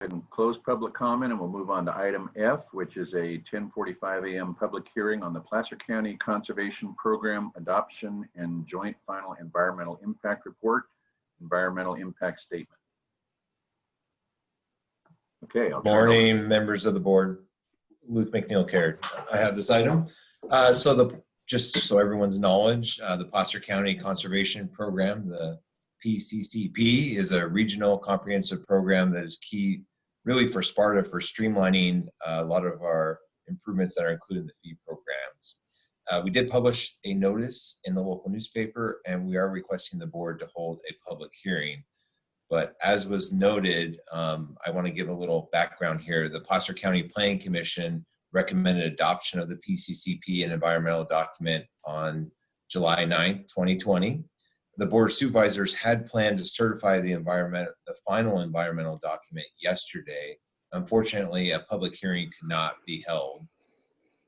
And close public comment, and we'll move on to item F, which is a 10:45 a.m. public hearing on the Placer County Conservation Program Adoption and Joint Final Environmental Impact Report, Environmental Impact Statement. Okay. Morning, members of the board. Luke McNeil-Caird. I have this item. Just so everyone's knowledge, the Placer County Conservation Program, the PCCP, is a regional comprehensive program that is key really for SPRTA for streamlining a lot of our improvements that are included in the fee programs. We did publish a notice in the local newspaper, and we are requesting the board to hold a public hearing. But as was noted, I want to give a little background here. The Placer County Planning Commission recommended adoption of the PCCP and environmental document on July 9th, 2020. The Board of Supervisors had planned to certify the final environmental document yesterday. Unfortunately, a public hearing could not be held.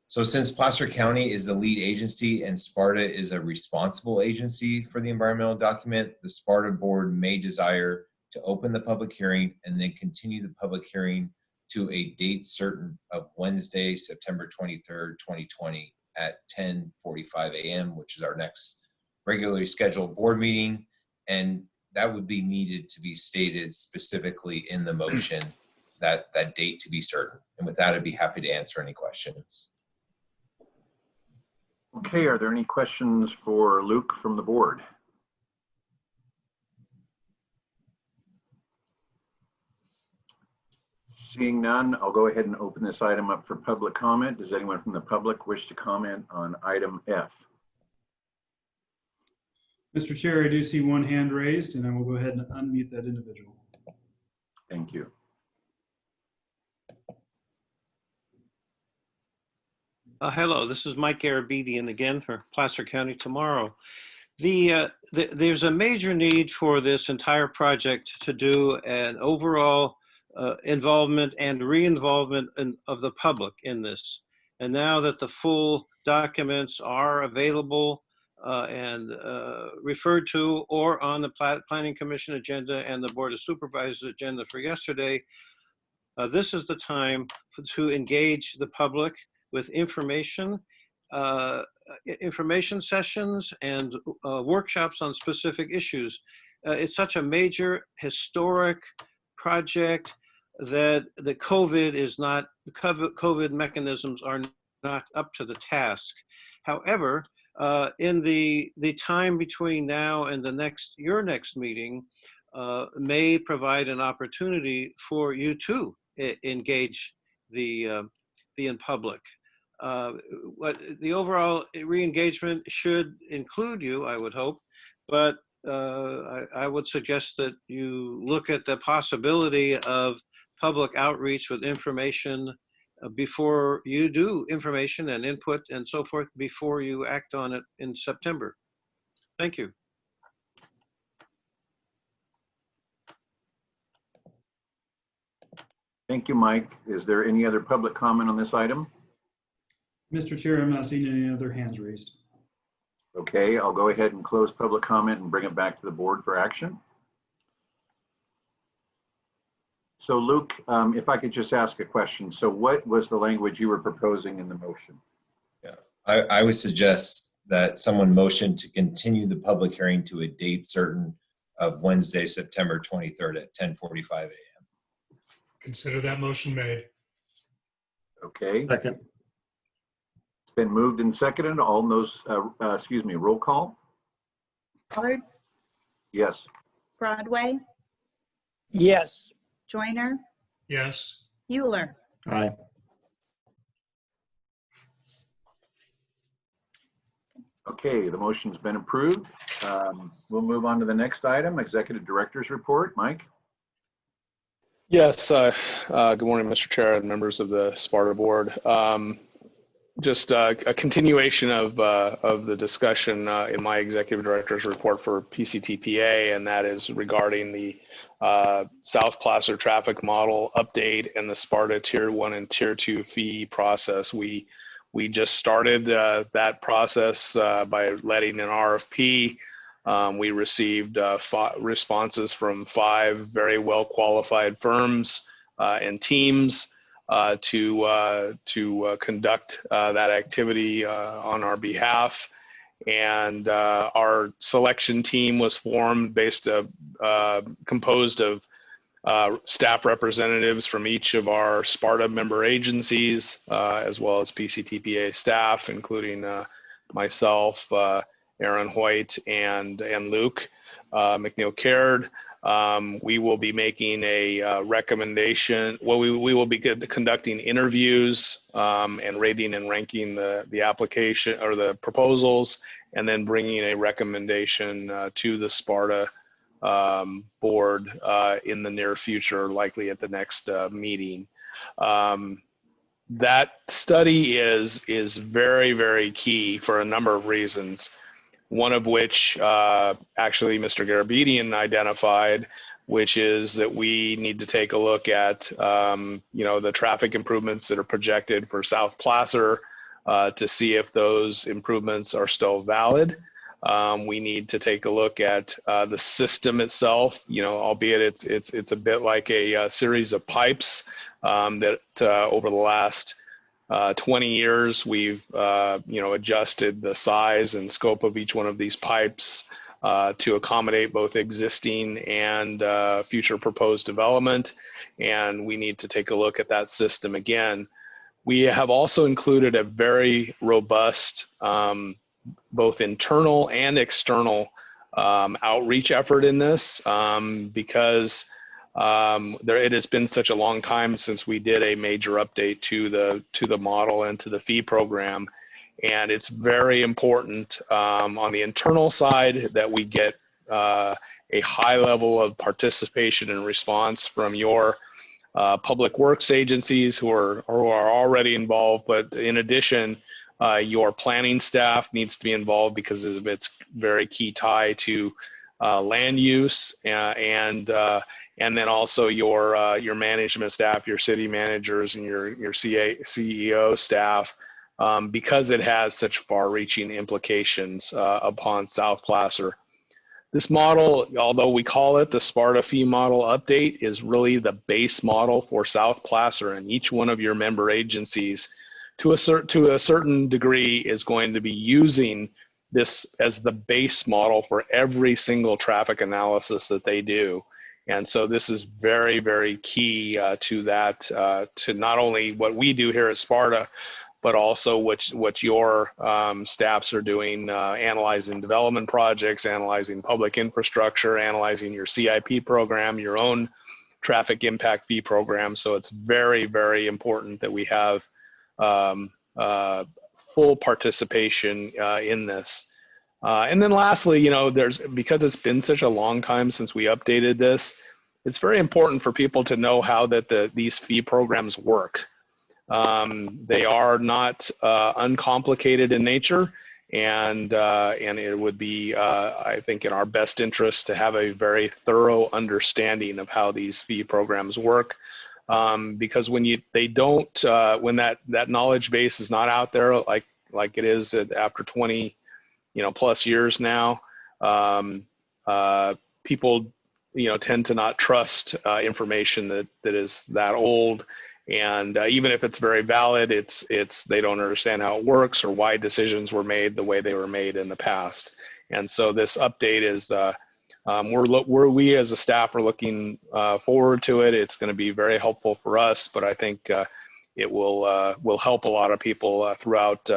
So since Placer County is the lead agency and SPRTA is a responsible agency for the environmental document, the SPRTA board may desire to open the public hearing and then continue the public hearing to a date certain of Wednesday, September 23rd, 2020 at 10:45 a.m., which is our next regularly scheduled board meeting. And that would be needed to be stated specifically in the motion, that date to be certain. And with that, I'd be happy to answer any questions. Okay, are there any questions for Luke from the board? Seeing none, I'll go ahead and open this item up for public comment. Does anyone from the public wish to comment on item F? Mr. Chair, I do see one hand raised, and I will go ahead and unmute that individual. Thank you. Hello, this is Mike Garabedian again for Placer County Tomorrow. There's a major need for this entire project to do an overall involvement and re-involvement of the public in this. And now that the full documents are available and referred to or on the Planning Commission agenda and the Board of Supervisors agenda for yesterday, this is the time to engage the public with information sessions and workshops on specific issues. It's such a major historic project that the COVID mechanisms are not up to the task. However, in the time between now and your next meeting may provide an opportunity for you to engage the public. The overall re-engagement should include you, I would hope, but I would suggest that you look at the possibility of public outreach with information before you do information and input and so forth before you act on it in September. Thank you. Thank you, Mike. Is there any other public comment on this item? Mr. Chair, I'm not seeing any other hands raised. Okay, I'll go ahead and close public comment and bring it back to the board for action. So Luke, if I could just ask a question. So what was the language you were proposing in the motion? Yeah, I would suggest that someone motion to continue the public hearing to a date certain of Wednesday, September 23rd at 10:45 a.m. Consider that motion made. Okay. Second. It's been moved and seconded. All those, roll call. Pollard? Yes. Broadway? Yes. Joyner? Yes. Euler? Aye. Okay, the motion's been approved. We'll move on to the next item, Executive Director's Report. Mike? Yes, good morning, Mr. Chair and members of the SPRTA board. Just a continuation of the discussion in my Executive Director's Report for PCTPA, and that is regarding the South Placer traffic model update and the SPRTA Tier 1 and Tier 2 fee process. We just started that process by letting an RFP. We received responses from 5 very well qualified firms and teams to conduct that activity on our behalf. And our selection team was formed composed of staff representatives from each of our SPRTA member agencies, as well as PCTPA staff, including myself, Aaron Hoyt, and Luke McNeil-Caird. We will be making a recommendation. Well, we will be conducting interviews and rating and ranking the application or the proposals, and then bringing a recommendation to the SPRTA board in the near future, likely at the next meeting. That study is very, very key for a number of reasons. One of which actually Mr. Garabedian identified, which is that we need to take a look at the traffic improvements that are projected for South Placer to see if those improvements are still valid. We need to take a look at the system itself, albeit it's a bit like a series of pipes that over the last 20 years, we've adjusted the size and scope of each one of these pipes to accommodate both existing and future proposed development. And we need to take a look at that system again. We have also included a very robust, both internal and external outreach effort in this because it has been such a long time since we did a major update to the model and to the fee program, and it's very important on the internal side that we get a high level of participation and response from your public works agencies who are already involved. But in addition, your planning staff needs to be involved because of its very key tie to land use and then also your management staff, your city managers, and your CEO staff, because it has such far-reaching implications upon South Placer. This model, although we call it the SPRTA fee model update, is really the base model for South Placer, and each one of your member agencies, to a certain degree, is going to be using this as the base model for every single traffic analysis that they do. And so this is very, very key to that, to not only what we do here at SPRTA, but also what your staffs are doing, analyzing development projects, analyzing public infrastructure, analyzing your CIP program, your own traffic impact fee program. So it's very, very important that we have full participation in this. And then lastly, because it's been such a long time since we updated this, it's very important for people to know how these fee programs work. They are not uncomplicated in nature, and it would be, I think, in our best interest to have a very thorough understanding of how these fee programs work. Because when that knowledge base is not out there like it is after 20 plus years now, people tend to not trust information that is that old, and even if it's very valid, they don't understand how it works or why decisions were made the way they were made in the past. And so this update is we as a staff are looking forward to it. It's going to be very helpful for us, but I think it will help a lot of people throughout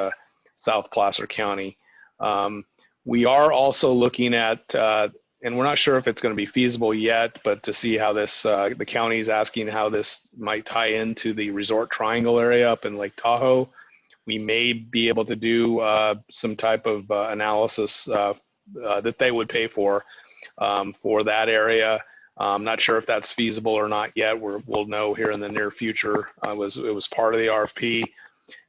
South Placer County. We are also looking at, and we're not sure if it's going to be feasible yet, but to see how this, the county is asking how this might tie into the Resort Triangle area up in Lake Tahoe. We may be able to do some type of analysis that they would pay for that area. I'm not sure if that's feasible or not yet. We'll know here in the near future. It was part of the RFP.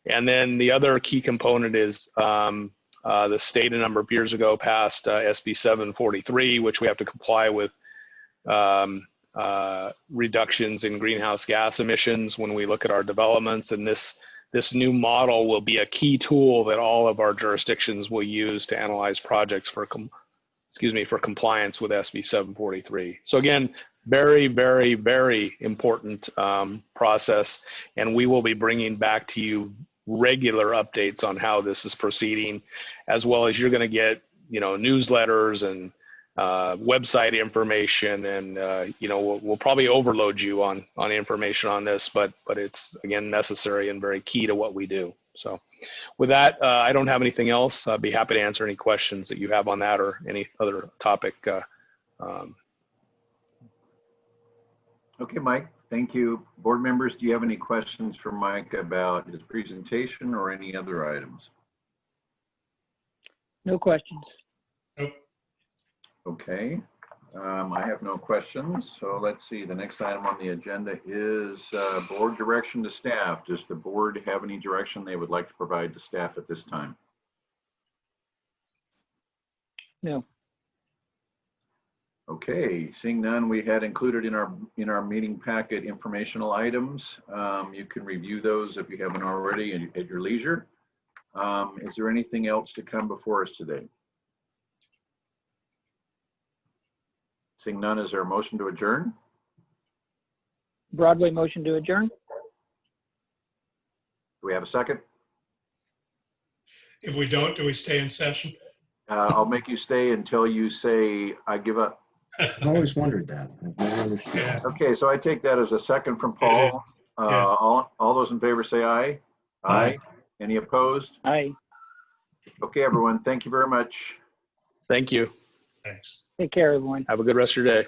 And then the other key component is the state a number of years ago passed SB 743, which we have to comply with reductions in greenhouse gas emissions when we look at our developments. And this new model will be a key tool that all of our jurisdictions will use to analyze projects for compliance with SB 743. So again, very, very, very important process. And we will be bringing back to you regular updates on how this is proceeding, as well as you're going to get, newsletters and website information, and we'll probably overload you on information on this, but it's, again, necessary and very key to what we do. So with that, I don't have anything else. I'd be happy to answer any questions that you have on that or any other topic. Okay, Mike, thank you. Board members, do you have any questions for Mike about his presentation or any other items? No questions. Nope. Okay, I have no questions. So let's see, the next item on the agenda is board direction to staff. Does the board have any direction they would like to provide to staff at this time? No. Okay, seeing none, we had included in our meeting packet informational items. You can review those if you haven't already at your leisure. Is there anything else to come before us today? Seeing none, is there a motion to adjourn? Broadway motion to adjourn? Do we have a second? If we don't, do we stay in session? I'll make you stay until you say, I give up. I've always wondered that. I've never understood. Yeah. Okay, so I take that as a second from Paul. Yeah. All those in favor say aye. Aye. Any opposed? Aye. Okay, everyone, thank you very much. Thank you. Thanks. Take care, everyone. Have a good rest of your day.